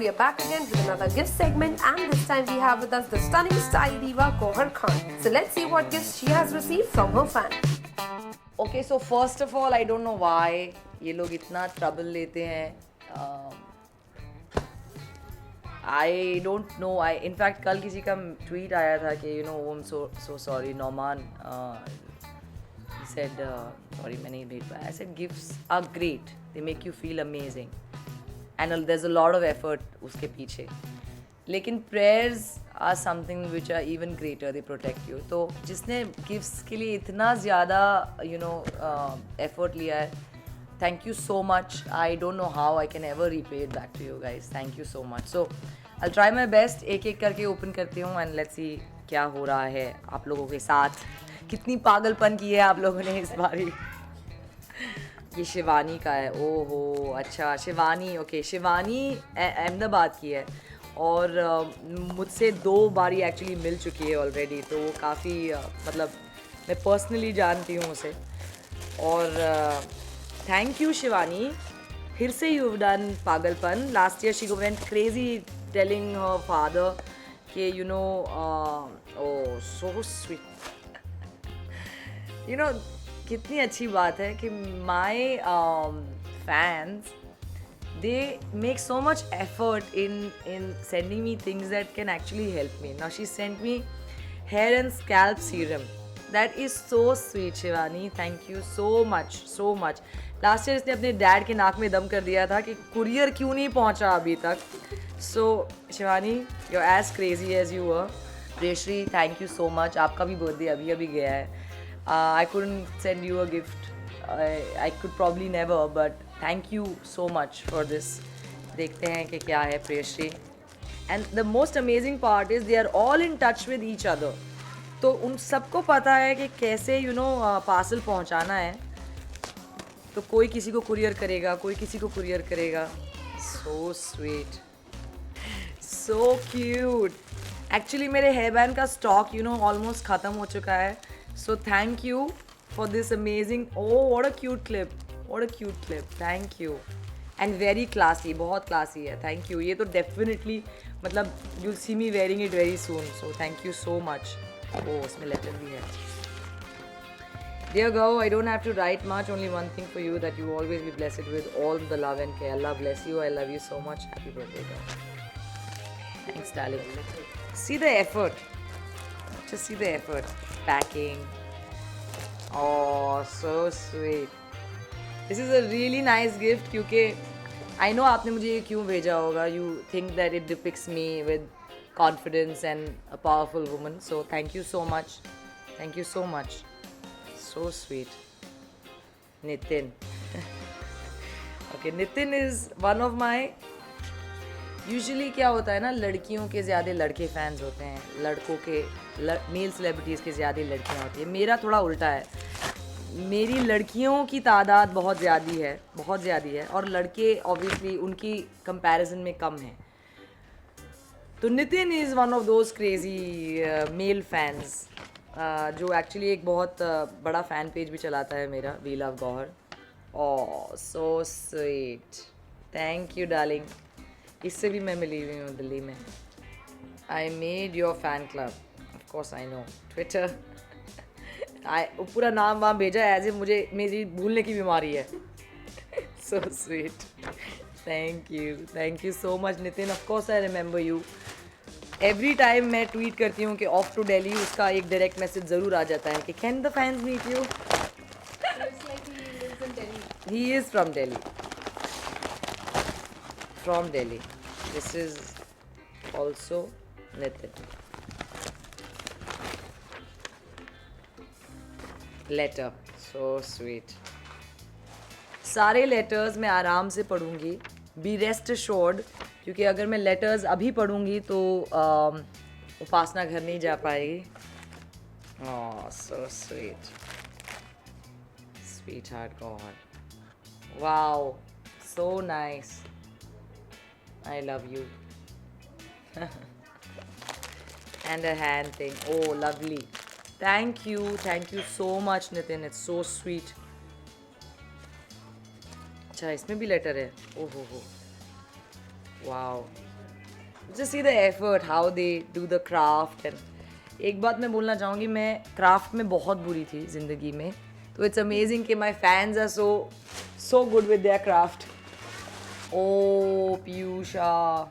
we are back again with another gift segment, and this time we have with us the stunning style diva Gohar Khan. So let's see what gifts she has received from her fan. Okay, so first of all, I don't know why ये लोग इतना trouble लेते हैं. I don't know. In fact, कल किसी का tweet आया था कि I'm so sorry, Norman. He said, sorry, मैंने भेज पाया. I said gifts are great. They make you feel amazing. And there's a lot of effort उसके पीछे. लेकिन prayers are something which are even greater. They protect you. तो जिसने gifts के लिए इतना ज़्यादा effort लिया है, thank you so much. I don't know how I can ever repay it back to you guys. Thank you so much. So I'll try my best. एक एक करके open करती हूँ and let's see क्या हो रहा है आप लोगों के साथ. कितनी पागलपन की है आप लोगों ने इस बारी. ये शिवानी का है. ओहो अच्छा शिवानी. ओके शिवानी अहमदाबाद की है और मुझसे 2 बारी एक्चुअली मिल चुकी है ऑलरेडी. तो वो काफ़ी मतलब मैं पर्सनली जानती हूँ उसे. और थैंक यू शिवानी. फिर से यू डन पागलपन. Last year she went crazy telling her father कि ओ सो स्वीट. कितनी अच्छी बात है कि my fans they make so much effort in sending me things that can actually help me. Now she sent me hair and scalp serum. That is so sweet Shivani. Thank you so much. Last year इसने अपने dad के नाक में दम कर दिया था कि कुरियर क्यों नहीं पहुंचा अभी तक. So Shivani, you're as crazy as you were. Priyashri, thank you so much. आपका भी बर्थडे अभी गया है. I couldn't send you a gift. I could probably never, but thank you so much for this. देखते हैं कि क्या है प्रियश्री. And the most amazing part is they are all in touch with each other. तो उन सबको पता है कि कैसे पार्सल पहुंचाना है. तो कोई किसी को कुरियर करेगा, कोई किसी को कुरियर करेगा. So sweet, so cute. Actually मेरे हेयर बैंड का स्टॉक ऑलमोस्ट ख़त्म हो चुका है. So thank you for this amazing. Oh, what a cute clip. Thank you. And very classy. बहुत classy है. Thank you. ये तो definitely मतलब you'll see me wearing it very soon. So thank you so much. Oh, इसमें letter भी है. Dear girl, I don't have to write much. Only one thing for you, that you always be blessed with all the love and care. Allah bless you. I love you so much. Happy birthday, girl. Thanks, darling. See the effort. Just see the effort. Packing. Oh, so sweet. This is a really nice gift क्योंकि I know आपने मुझे ये क्यों भेजा होगा. You think that it depicts me with confidence and a powerful woman. So thank you so much. Thank you so much. So sweet. Nitin. Okay, Nitin is one of my. Usually क्या होता है ना, लड़कियों के ज़्यादा लड़के fans होते हैं, लड़कों के मेल सेलिब्रिटीज़ के ज़्यादा लड़कियां होती हैं. मेरा थोड़ा उल्टा है. मेरी लड़कियों की तादाद बहुत ज़्यादा है और लड़के ऑब्वियसली उनकी कंपैरिजन में कम हैं. तो Nitin is one of those crazy male fans जो एक्चुअली एक बहुत बड़ा फ़ैन पेज भी चलाता है मेरा, we love Gauahar. Oh so sweet. Thank you darling. इससे भी मैं मिली हुई हूँ दिल्ली में. I made your fan club. Of course I know. Twitter. पूरा नाम वाम भेजा एज ए मुझे मेरी भूलने की बीमारी है. सो sweet. Thank you so much Nitin. Of course I remember you. Every time मैं ट्वीट करती हूँ कि ऑफ टू दिल्ली, उसका एक डायरेक्ट मैसेज ज़रूर आ जाता है कि can the fans meet you. He is from Delhi. This is also Nitin. Letter. So sweet. सारे लेटर्स मैं आराम से पढ़ूंगी. Be rest assured. क्योंकि अगर मैं लेटर्स अभी पढ़ूंगी तो उपासना घर नहीं जा पाएगी. Oh, so sweet. Sweetheart God. Wow. So nice. I love you. And a hand thing. Oh, lovely. Thank you so much Nitin. It's so sweet. अच्छा इसमें भी लेटर है. ओह हो. Wow. just see the effort, how they do the craft. And एक बात मैं बोलना चाहूँगी, मैं craft में बहुत बुरी थी ज़िंदगी में, तो it's amazing कि my fans are so good with their craft. Oh, Piyusha.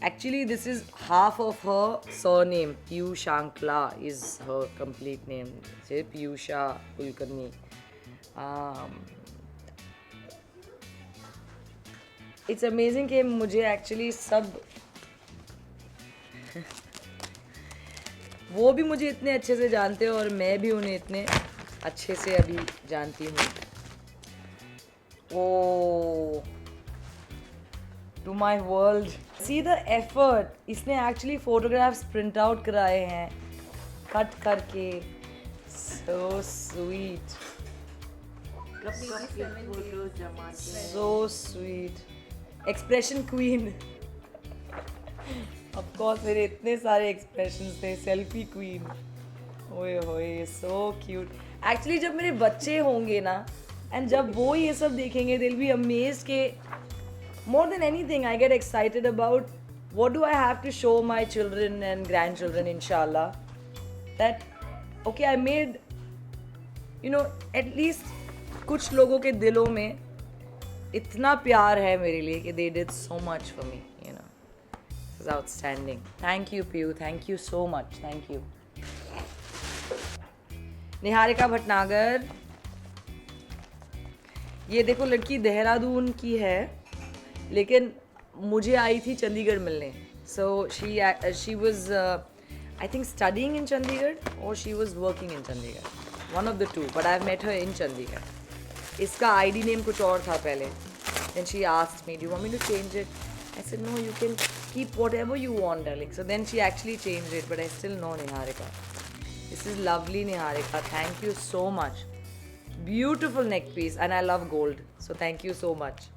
Actually, this is half of her surname. Piyushankla is her complete name. Say Piyusha Kulkarni. It's amazing कि मुझे actually सब वो भी मुझे इतने अच्छे से जानते हैं और मैं भी उन्हें इतने अच्छे से अभी जानती हूँ. Oh, to my world. See the effort. इसने actually photographs print out कराए हैं, cut करके. So sweet. So sweet. Expression queen. Of course, मेरे इतने सारे expressions थे. Selfie queen. ओए होए, so cute. Actually जब मेरे बच्चे होंगे ना, and जब वो ये सब देखेंगे, they'll be amazed कि more than anything, I get excited about what do I have to show my children and grandchildren, inshallah. That, okay, I made, you know, at least कुछ लोगों के दिलों में इतना प्यार है मेरे लिए कि they did so much for me, you know. This is outstanding. Thank you, Piyu. Thank you so much. Thank you. Niharika Bhatnagar. ये देखो, लड़की देहरादून की है, लेकिन मुझे आई थी चंडीगढ़ मिलने. So she was I think studying in Chandigarh or she was working in Chandigarh. One of the two, but I've met her in Chandigarh. इसका ID name कुछ और था पहले. Then she asked me, do you want me to change it? I said, no, you can keep whatever you want, darling. So then she actually changed it, but I still know Niharika. This is lovely, Niharika. Thank you so much. Beautiful neck piece, and I love gold. So thank you so much.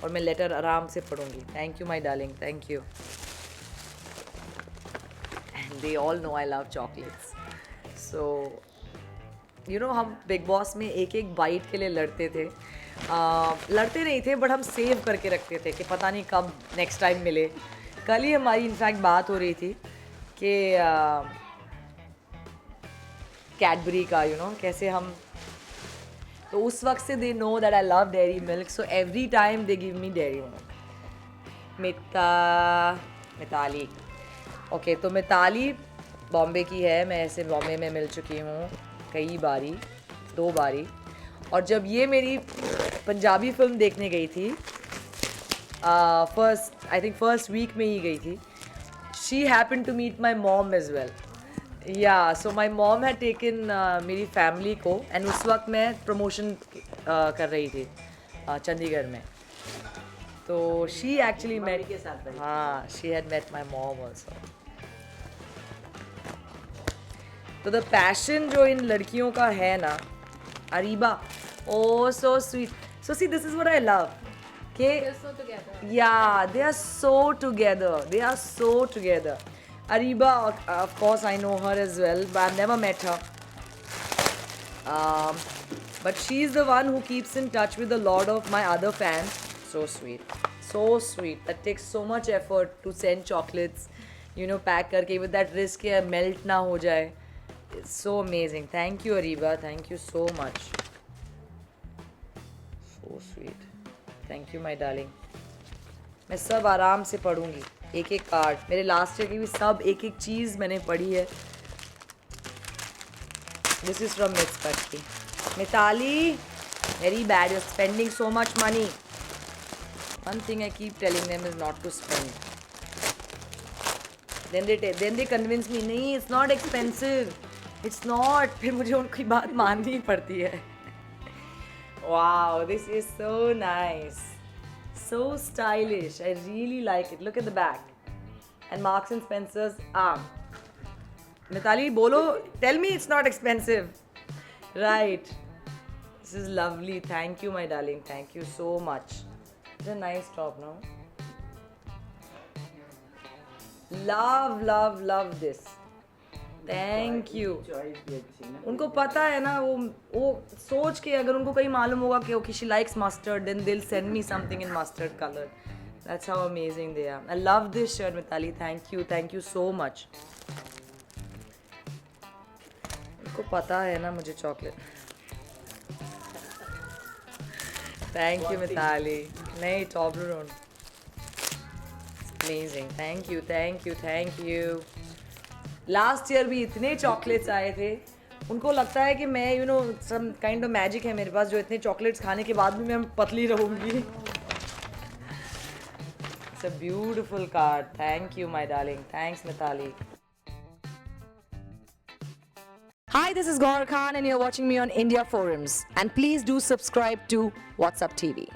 और मैं letter आराम से पढ़ूंगी. Thank you, my darling. Thank you. And they all know I love chocolates. So, you know, हम big boss में एक एक bite के लिए लड़ते थे. लड़ते नहीं थे, बट हम सेव करके रखते थे कि पता नहीं कब नेक्स्ट टाइम मिले. कल ही हमारी इनफैक्ट बात हो रही थी कि कैडबरी का, you know, कैसे हम, तो उस वक्त से they know that I love Dairy Milk, so every time they give me Dairy Milk. Mitali. Okay, तो मिताली बॉम्बे की है. मैं ऐसे बॉम्बे में मिल चुकी हूँ कई बारी, 2 बारी. और जब ये मेरी पंजाबी फिल्म देखने गई थी, फर्स्ट वीक में ही गई थी, she happen to meet my mom as well. Yeah so my mom had taken मेरी फैमिली को, एंड उस वक्त मैं प्रमोशन कर रही थी चंडीगढ़ में. तो शी एक्चुअली मेट के साथ, हाँ, she had met my mom also. तो द पैशन जो इन लड़कियों का है ना, Ariba, oh so sweet. So see, this is what I love. Yeah, they are so together. They are so together. Ariba, of course, I know her as well, but I've never met her. But she's the one who keeps in touch with a lot of my other fans. So sweet. So sweet. That takes so much effort to send chocolates, you know, pack करके with that risk कि melt ना हो जाए. It's so amazing. Thank you, Ariba. Thank you so much. So sweet. Thank you, my darling. मैं सब आराम से पढ़ूंगी, एक एक कार्ड. मेरे लास्ट ईयर की भी सब एक एक चीज़ मैंने पढ़ी है. This is from Mithpatti. Mithali, very bad, you're spending so much money. One thing I keep telling them is not to spend. Then they convince me, नहीं, it's not expensive. It's not. फिर मुझे उनकी बात माननी पड़ती है. Wow, this is so nice. So stylish. I really like it. Look at the back. And Marks and Spencer's arm. Mitali, bolo, tell me it's not expensive. Right. This is lovely. Thank you, my darling. Thank you so much. It's a nice top, no? Love, love, love this. Thank you. उनको पता है ना, वो सोच के, अगर उनको कहीं मालूम होगा कि okay, she likes mustard, then they'll send me something in mustard color. That's how amazing they are. I love this shirt, Mithali. Thank you so much. इनको पता है ना मुझे chocolate. Thank you, Mithali. नहीं, Toblerone. Amazing. Thank you. Last year भी इतने chocolates आए थे. उनको लगता है कि मैं some kind of magic है मेरे पास जो इतने chocolates खाने के बाद भी मैं पतली रहूँगी. It's a beautiful card. Thank you, my darling. Thanks, Mithali. Hi, this is Gaur Khan and you're watching me on India Forums. And please do subscribe to WhatsApp TV.